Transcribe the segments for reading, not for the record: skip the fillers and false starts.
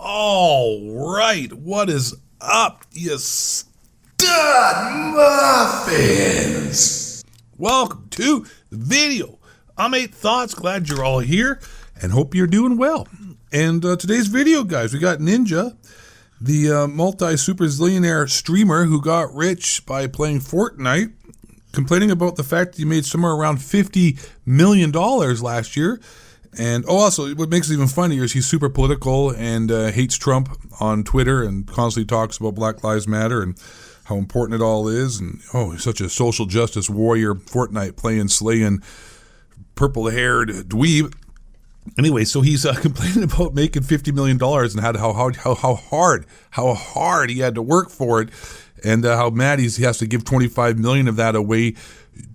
All right, what is up, you stud muffins? Welcome to the video. I'm 8 Thoughts, glad you're all here, and hope you're doing well. And today's video, guys, we got Ninja, the multi-super zillionaire streamer who got rich by playing Fortnite, complaining about the fact that he made somewhere around $50 million last year. And also, what makes it even funnier is he's super political and hates Trump on Twitter and constantly talks about Black Lives Matter and how important it all is. And he's such a social justice warrior, Fortnite playing, slaying, purple-haired dweeb. Anyway, so he's complaining about making $50 million and how hard he had to work for it, and how mad he has to give $25 million of that away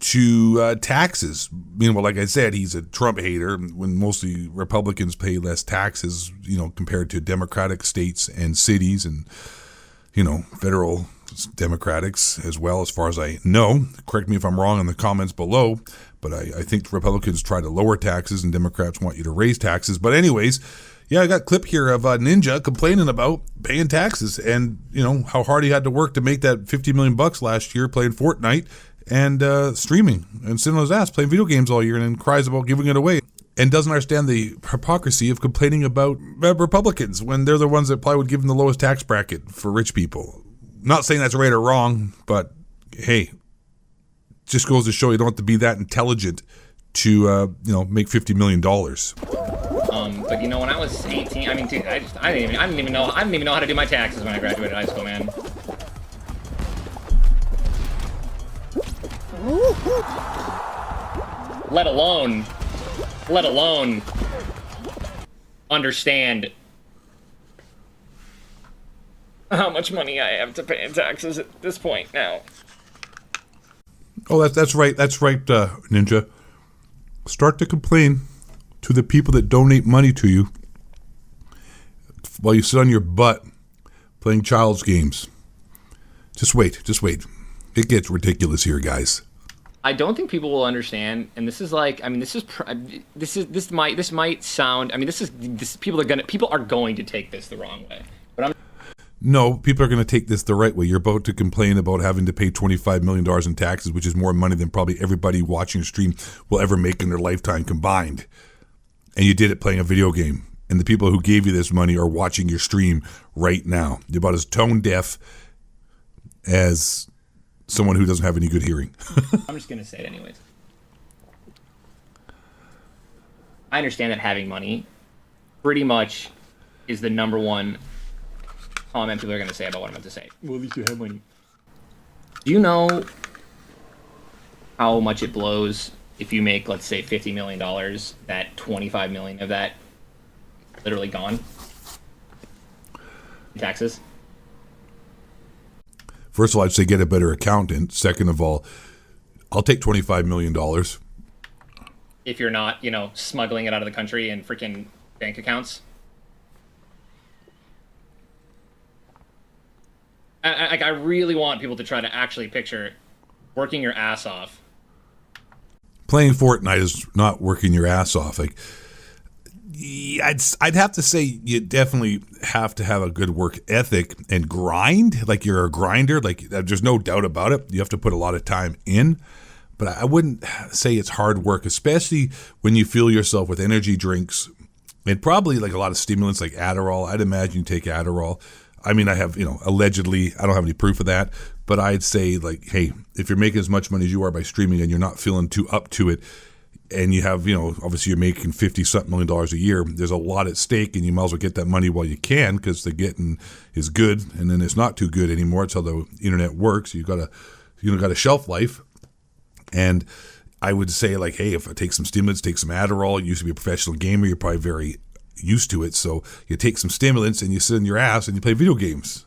to taxes. Meanwhile, like I said, he's a Trump hater when mostly Republicans pay less taxes, compared to Democratic states and cities and, federal Democrats as well, as far as I know. Correct me if I'm wrong in the comments below, but I think Republicans try to lower taxes and Democrats want you to raise taxes. But anyways, yeah, I got a clip here of Ninja complaining about paying taxes and, how hard he had to work to make that $50 million last year playing Fortnite and streaming and sitting on his ass playing video games all year, and then cries about giving it away and doesn't understand the hypocrisy of complaining about Republicans when they're the ones that probably would give them the lowest tax bracket for rich people. Not saying that's right or wrong, but hey, just goes to show you don't have to be that intelligent to make $50 million. But when I was 18, I mean, dude, I didn't even know how to do my taxes when I graduated high school, man. Let alone understand how much money I have to pay in taxes at this point now. Oh, that's right, Ninja. Start to complain to the people that donate money to you while you sit on your butt playing child's games. Just wait. It gets ridiculous here, guys. I don't think people will understand, and this is like, I mean, this might sound, I mean, people are going to take this the wrong way. But No, people are going to take this the right way. You're about to complain about having to pay $25 million in taxes, which is more money than probably everybody watching your stream will ever make in their lifetime combined. And you did it playing a video game. And the people who gave you this money are watching your stream right now. You're about as tone deaf as someone who doesn't have any good hearing. I'm just going to say it anyways. I understand that having money pretty much is the number one comment people are going to say about what I'm about to say. Well, at least you have money. Do you know how much it blows if you make, let's say, $50 million, that $25 million of that literally gone in taxes? First of all, I'd say get a better accountant. Second of all, I'll take $25 million. If you're not, smuggling it out of the country in freaking bank accounts. I really want people to try to actually picture working your ass off. Playing Fortnite is not working your ass off. Like, I'd have to say you definitely have to have a good work ethic and grind. Like, you're a grinder. Like, there's no doubt about it. You have to put a lot of time in. But I wouldn't say it's hard work, especially when you fuel yourself with energy drinks and probably like a lot of stimulants like Adderall. I'd imagine you take Adderall. I mean, I have, allegedly, I don't have any proof of that, but I'd say, like, hey, if you're making as much money as you are by streaming and you're not feeling too up to it, and you have, obviously you're making $50-something million a year, there's a lot at stake, and you might as well get that money while you can, because the getting is good, and then it's not too good anymore. It's how the internet works. You've got a shelf life, and I would say, like, hey, if I take some stimulants, take some Adderall, you used to be a professional gamer, you're probably very used to it, so you take some stimulants and you sit in your ass and you play video games.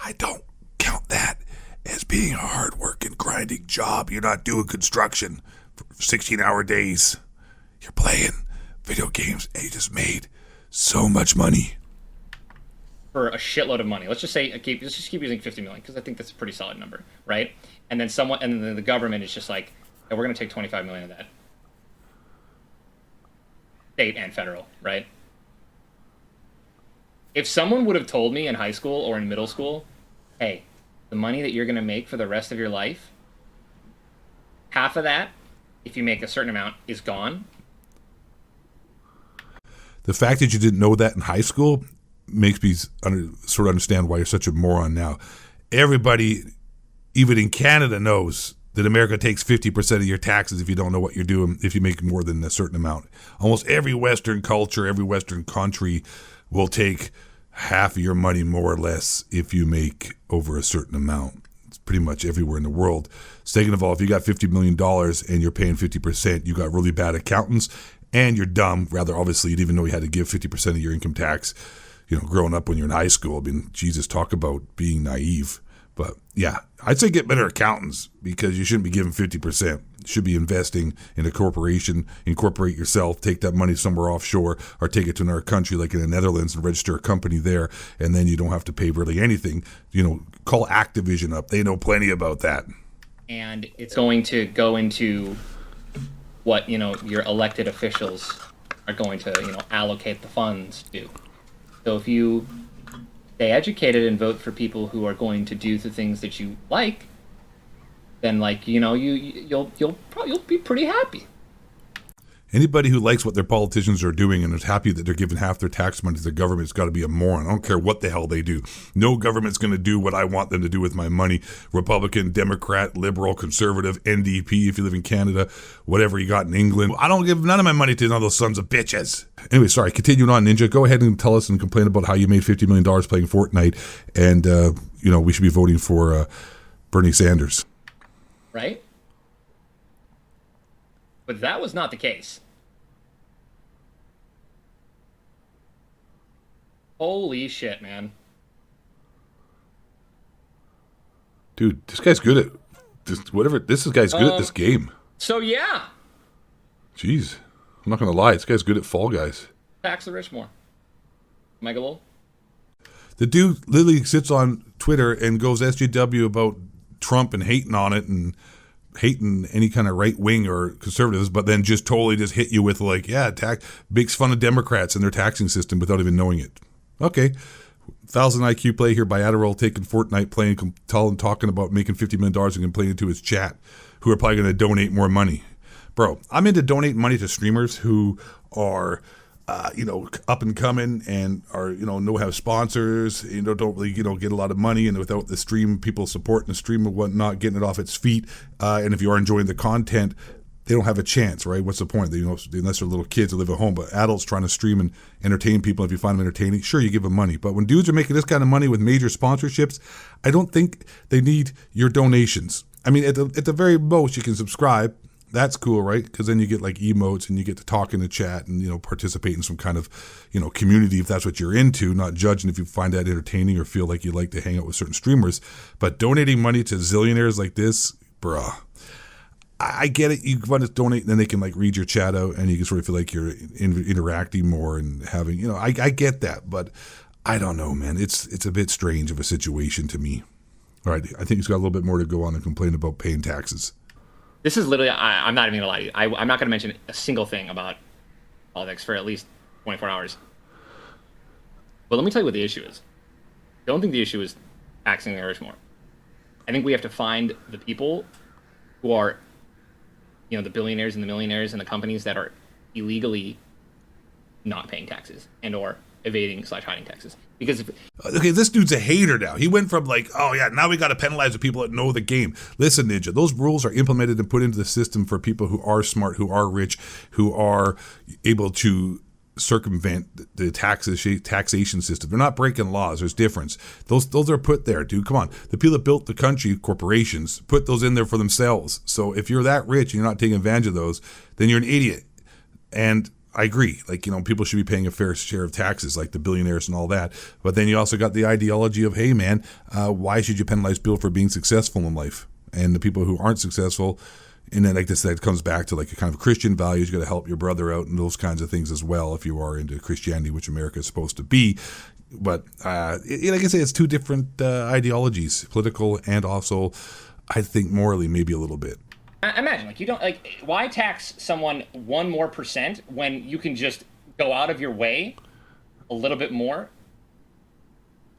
I don't count that as being a hard working, grinding job. You're not doing construction for 16-hour days. You're playing video games and you just made so much money. For a shitload of money. Let's just keep using 50 million, because I think that's a pretty solid number, right? And then the government is just like, hey, we're going to take 25 million of that. State and federal, right? If someone would have told me in high school or in middle school, hey, the money that you're going to make for the rest of your life, half of that, if you make a certain amount, is gone. The fact that you didn't know that in high school makes me sort of understand why you're such a moron now. Everybody, even in Canada, knows that America takes 50% of your taxes if you don't know what you're doing, if you make more than a certain amount. Almost every Western culture, every Western country will take half of your money more or less if you make over a certain amount. It's pretty much everywhere in the world. Second of all, if you got $50 million and you're paying 50%, you got really bad accountants and you're dumb. Rather, obviously, you didn't even know you had to give 50% of your income tax, growing up when you're in high school. I mean, Jesus, talk about being naive. But yeah, I'd say get better accountants because you shouldn't be giving 50%. You should be investing in a corporation, incorporate yourself, take that money somewhere offshore or take it to another country like in the Netherlands and register a company there. And then you don't have to pay really anything. Call Activision up. They know plenty about that. And it's going to go into what, your elected officials are going to, allocate the funds to. So if you stay educated and vote for people who are going to do the things that you like, then you'll be pretty happy. Anybody who likes what their politicians are doing and is happy that they're giving half their tax money to the government's got to be a moron. I don't care what the hell they do. No government's going to do what I want them to do with my money. Republican, Democrat, Liberal, Conservative, NDP, if you live in Canada, whatever you got in England. I don't give none of my money to none of those sons of bitches. Anyway, sorry, continuing on, Ninja. Go ahead and tell us and complain about how you made $50 million playing Fortnite and, we should be voting for Bernie Sanders. Right? But that was not the case. Holy shit, man. Dude, this guy's good at this. This guy's good at this game. So yeah. Jeez. I'm not going to lie. This guy's good at Fall Guys. Tax the rich more. Mega lol. The dude literally sits on Twitter and goes SJW about Trump and hating on it and hating any kind of right wing or conservatives, but then just totally just hit you with makes fun of Democrats and their taxing system without even knowing it. Okay. 1,000 IQ play here by Adderall taking Fortnite, talking about making $50 million and complaining to his chat, who are probably going to donate more money. Bro, I'm into donating money to streamers who are, up and coming and are, have sponsors, don't really, get a lot of money, and without the stream, people supporting the stream and whatnot, getting it off its feet. And if you are enjoying the content, they don't have a chance, right? What's the point? Unless they're little kids who live at home, but adults trying to stream and entertain people. If you find them entertaining, sure, you give them money. But when dudes are making this kind of money with major sponsorships, I don't think they need your donations. I mean, at the very most, you can subscribe. That's cool, right? Because then you get like emotes and you get to talk in the chat and, participate in some kind of, community if that's what you're into, not judging if you find that entertaining or feel like you like to hang out with certain streamers. But donating money to zillionaires like this, bruh. I get it. You want to donate, and then they can read your chat out, and you can sort of feel like you're interacting more and having, I get that, but I don't know, man. It's a bit strange of a situation to me. All right, I think he's got a little bit more to go on and complain about paying taxes. This is literally, I'm not even gonna lie to you. I'm not gonna mention a single thing about politics for at least 24 hours. But let me tell you what the issue is. I don't think the issue is taxing the rich more. I think we have to find the people who are, the billionaires and the millionaires and the companies that are illegally not paying taxes and or evading/hiding taxes. Because okay, this dude's a hater now. He went from now we got to penalize the people that know the game. Listen, Ninja, those rules are implemented and put into the system for people who are smart, who are rich, who are able to circumvent the taxation system. They're not breaking laws. There's difference. Those are put there, dude. Come on. The people that built the country, corporations, put those in there for themselves. So if you're that rich and you're not taking advantage of those, then you're an idiot. And I agree. People should be paying a fair share of taxes, like the billionaires and all that. But then you also got the ideology of, hey, man, why should you penalize people for being successful in life? And the people who aren't successful, and then that comes back to a kind of Christian values. You got to help your brother out and those kinds of things as well if you are into Christianity, which America is supposed to be. But like I say, it's two different ideologies, political and also, I think, morally, maybe a little bit. Imagine, you don't, why tax someone 1% more when you can just go out of your way a little bit more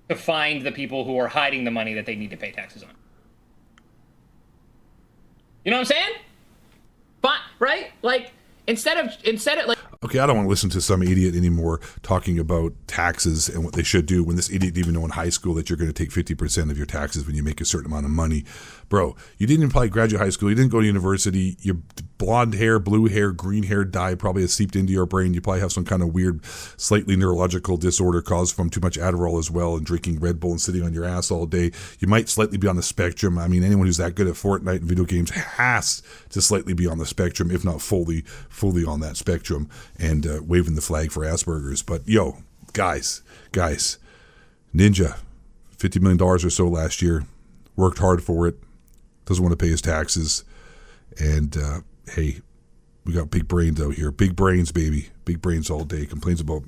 to find the people who are hiding the money that they need to pay taxes on. You know what I'm saying? But right? Like instead of like. Okay, I don't want to listen to some idiot anymore talking about taxes and what they should do when this idiot didn't even know in high school that you're going to take 50% of your taxes when you make a certain amount of money. Bro, you didn't even probably graduate high school. You didn't go to university. Your blonde hair, blue hair, green hair dye probably has seeped into your brain. You probably have some kind of weird, slightly neurological disorder caused from too much Adderall as well and drinking Red Bull and sitting on your ass all day. You might slightly be on the spectrum. I mean, anyone who's that good at Fortnite and video games has to slightly be on the spectrum, if not fully on that spectrum. And waving the flag for Asperger's. But yo, guys, Ninja, $50 million or so last year, worked hard for it, doesn't want to pay his taxes, and hey, we got big brains out here, big brains, baby, big brains all day. Complains about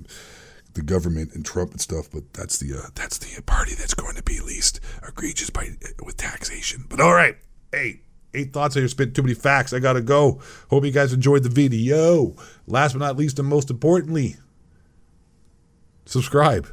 the government and Trump and stuff, but that's the party that's going to be least egregious with taxation. But all right, hey. 8 thoughts. I spit too many facts. I gotta go. Hope you guys enjoyed the video. Last but not least, and most importantly, subscribe.